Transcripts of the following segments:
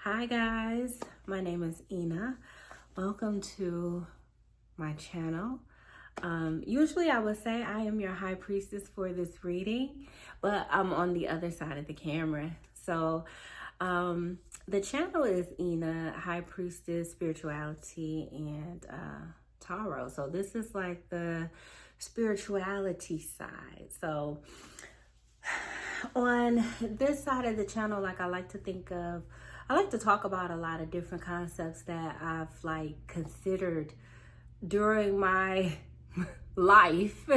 Hi guys, my name is Ina. Welcome to my channel. Usually I would say I am your high priestess for this reading, but I'm on the other side of the camera. So the channel is Ina, high priestess, spirituality, and tarot. So this is like the spirituality side. So on this side of the channel, like I like to talk about a lot of different concepts that I've considered during my life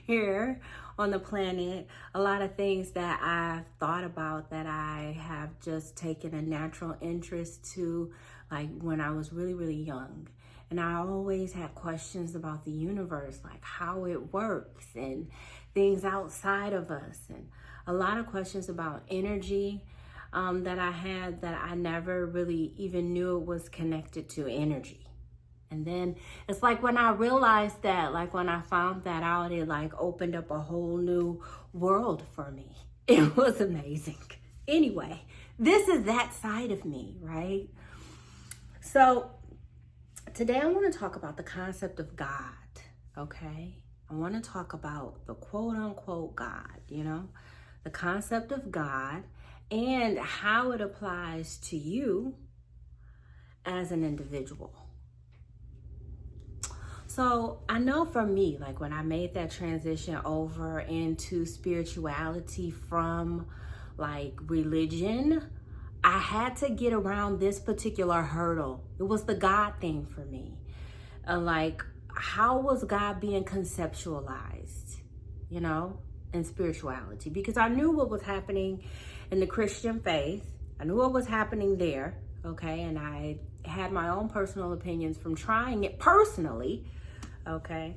here on the planet. A lot of things that I've thought about that I have just taken a natural interest to, like when I was really, really young. And I always had questions about the universe, like how it works and things outside of us, and a lot of questions about energy that I had that I never really even knew it was connected to energy. And then it's like when I realized that, like when I found that out, it like opened up a whole new world for me. It was amazing. Anyway, this is that side of me, right? So today I want to talk about the concept of God, okay? I want to talk about the quote unquote God, the concept of God and how it applies to you as an individual. So I know for me, like when I made that transition over into spirituality from like religion, I had to get around this particular hurdle. It was the God thing for me. Like, how was God being conceptualized, in spirituality? Because I knew what was happening in the Christian faith. I knew what was happening there, okay? And I had my own personal opinions from trying it personally, okay?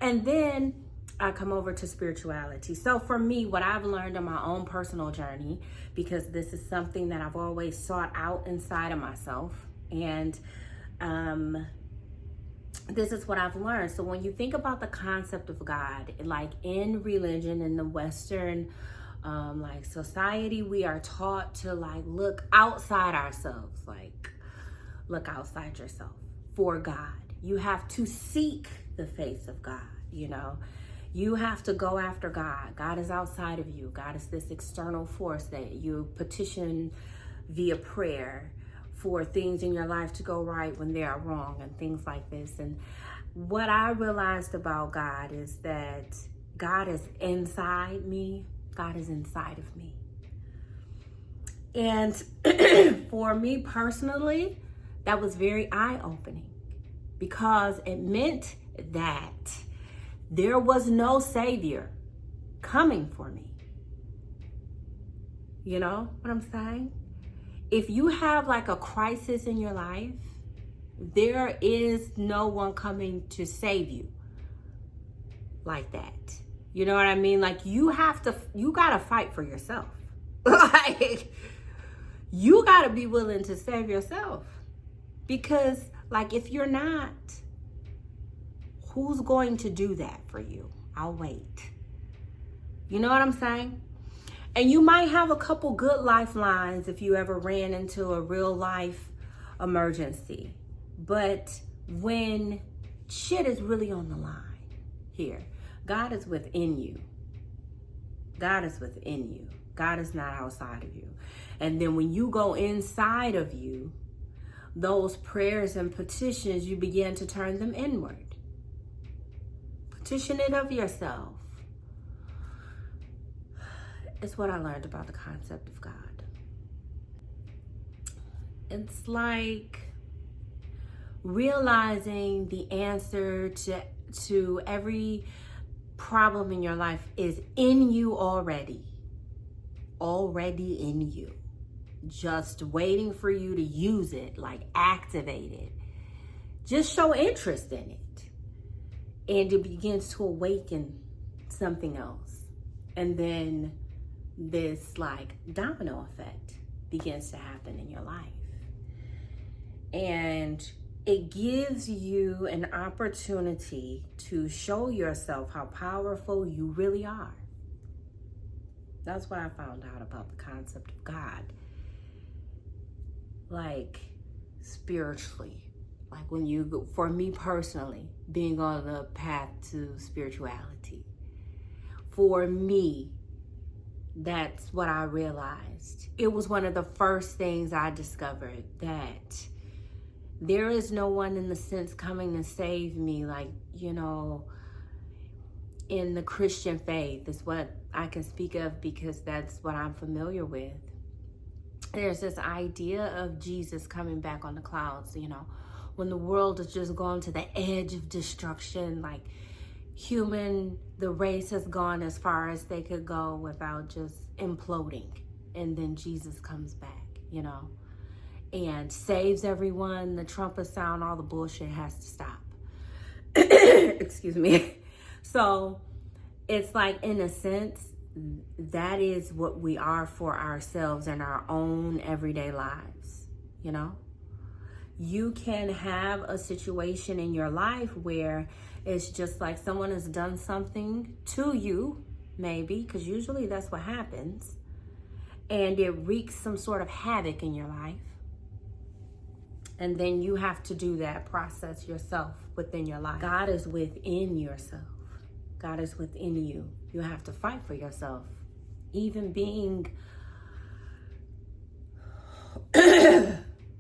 And then I come over to spirituality. So for me, what I've learned on my own personal journey, because this is something that I've always sought out inside of myself, and this is what I've learned. So when you think about the concept of God, like in religion, in the Western society, we are taught to look outside ourselves, look outside yourself for God. You have to seek the face of God, You have to go after God. God is outside of you. God is this external force that you petition via prayer for things in your life to go right when they are wrong and things like this. And what I realized about God is that God is inside me. God is inside of me. And for me personally, that was very eye-opening because it meant that there was no savior coming for me. You know what I'm saying? If you have a crisis in your life, there is no one coming to save you like that. You know what I mean? You gotta fight for yourself. You gotta be willing to save yourself. Because if you're not, who's going to do that for you? I'll wait. You know what I'm saying? And you might have a couple good lifelines if you ever ran into a real life emergency. But when shit is really on the line here, God is within you. God is within you. God is not outside of you. And then when you go inside of you, those prayers and petitions, you begin to turn them inward. Petition it of yourself. It's what I learned about the concept of God. It's like realizing the answer to every problem in your life is in you already. Already in you. Just waiting for you to use it, activate it. Just show interest in it. And it begins to awaken something else. And then this domino effect begins to happen in your life. And it gives you an opportunity to show yourself how powerful you really are. That's what I found out about the concept of God. like spiritually. Like when you go, for me personally, being on the path to spirituality. For me, that's what I realized. It was one of the first things I discovered, that there is no one in the sense coming to save me, like, you know, in the Christian faith is what I can speak of, because that's what I'm familiar with. There's this idea of Jesus coming back on the clouds, you know, when the world has just gone to the edge of destruction, like the race has gone as far as they could go without just imploding. And then Jesus comes back, you know, and saves everyone. The trumpet sound, all the bullshit has to stop. Excuse me. So it's like, in a sense, that is what we are for ourselves in our own everyday lives, you know? You can have a situation in your life where it's just like someone has done something to you, maybe, because usually that's what happens, and it wreaks some sort of havoc in your life. And then you have to do that process yourself within your life. God is within yourself. God is within you. You have to fight for yourself. Even being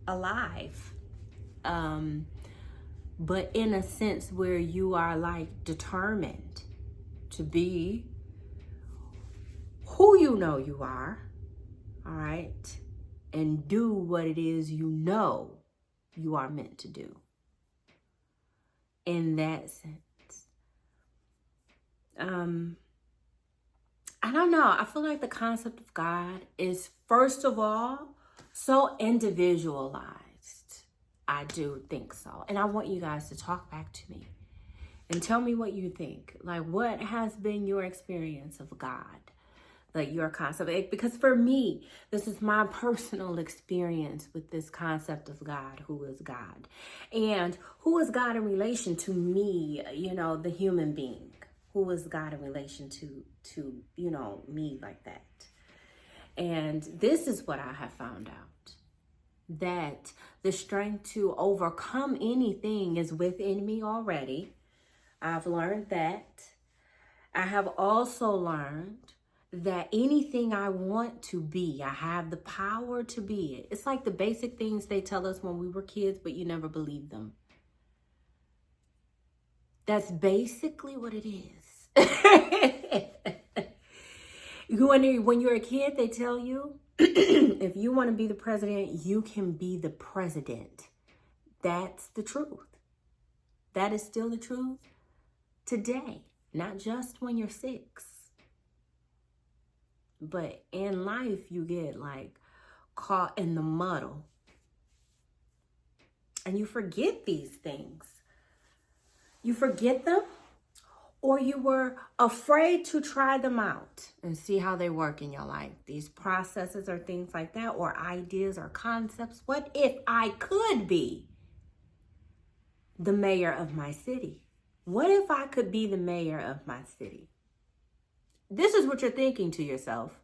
alive. But in a sense where you are like determined to be who you know you are, all right? And do what it is you know you are meant to do. In that sense. I don't know. I feel like the concept of God is, first of all, so individualized. I do think so. And I want you guys to talk back to me and tell me what you think. Like, what has been your experience of God? Like, your concept. Because for me, this is my personal experience with this concept of God. Who is God? And who is God in relation to me, you know, the human being? Who is God in relation to you know, me like that? And this is what I have found out. That the strength to overcome anything is within me already. I've learned that. I have also learned that anything I want to be, I have the power to be it. It's like the basic things they tell us when we were kids, but you never believe them. That's basically what it is. When you're a kid, they tell you, if you want to be the president, you can be the president. That's the truth. That is still the truth today, not just when you're 6. But in life, you get like caught in the muddle. And you forget these things. You forget them, or you were afraid to try them out and see how they work in your life. These processes or things like that, or ideas or concepts. What if I could be the mayor of my city? What if I could be the mayor of my city? This is what you're thinking to yourself.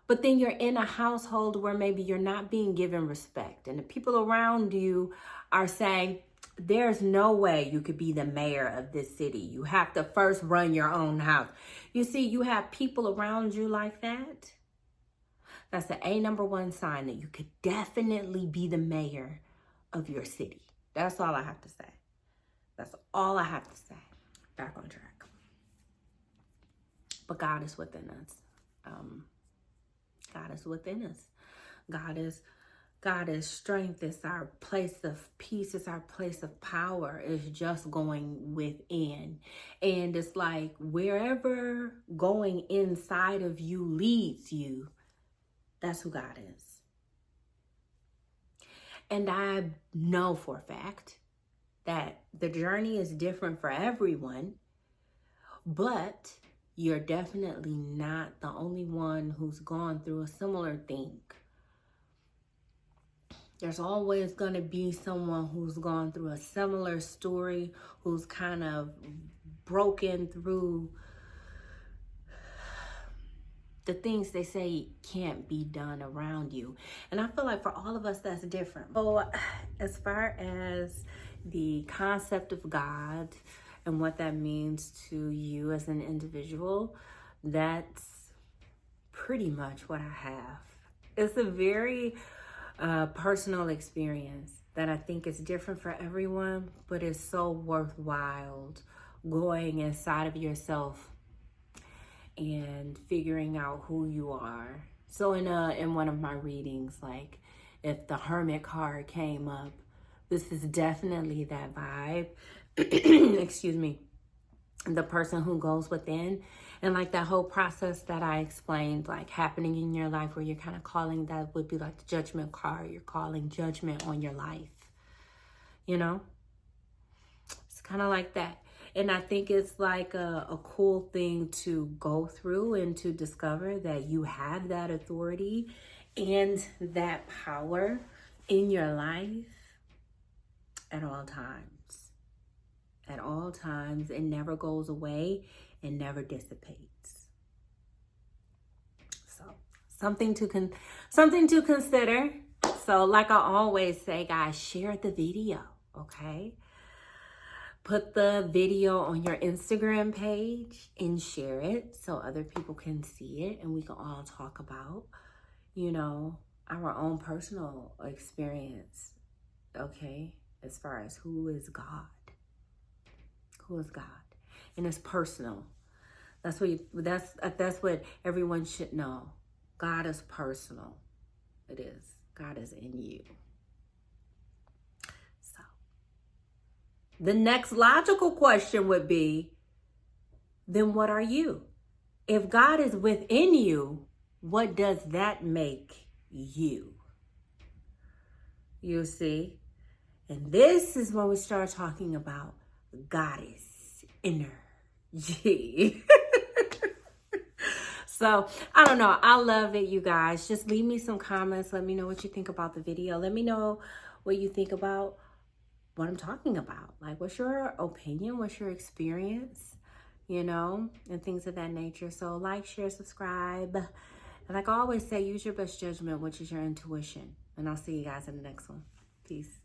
But then you're in a household where maybe you're not being given respect, and the people around you are saying, there's no way you could be the mayor of this city. You have to first run your own house. You see, you have people around you like that. That's the number one sign that you could definitely be the mayor of your city. That's all I have to say. That's all I have to say. Back on track. But God is within us. God is within us. God is strength. It's our place of peace. It's our place of power. It's just going within. And it's like wherever going inside of you leads you, that's who God is. And I know for a fact that the journey is different for everyone, but you're definitely not the only one who's gone through a similar thing. There's always going to be someone who's gone through a similar story, who's kind of broken through the things they say can't be done around you. And I feel like for all of us, that's different. So as far as the concept of God and what that means to you as an individual, that's pretty much what I have. It's a very personal experience that I think is different for everyone, but it's so worthwhile going inside of yourself and figuring out who you are. So in one of my readings, like if the Hermit card came up, this is definitely that vibe. Excuse me. The person who goes within, and like that whole process that I explained, like happening in your life, where you're kind of calling, that would be like the Judgment card. You're calling judgment on your life. You know, it's kind of like that. And I think it's like a cool thing to go through and to discover that you have that authority and that power in your life at all times. At all times. It never goes away and never dissipates. So something to consider. So like I always say, guys, share the video, okay? Put the video on your Instagram page and share it so other people can see it and we can all talk about, you know, our own personal experience, okay? As far as who is God. Who is God? And it's personal. That's what everyone should know. God is personal. It is. God is in you. So the next logical question would be, then what are you? If God is within you, what does that make you? You see? And this is when we start talking about goddess energy. So, I don't know. I love it, you guys. Just leave me some comments. Let me know what you think about the video. Let me know what you think about what I'm talking about. Like, what's your opinion? What's your experience? You know, and things of that nature. So, like, share, subscribe. And like I always say, use your best judgment, which is your intuition. And I'll see you guys in the next one. Peace.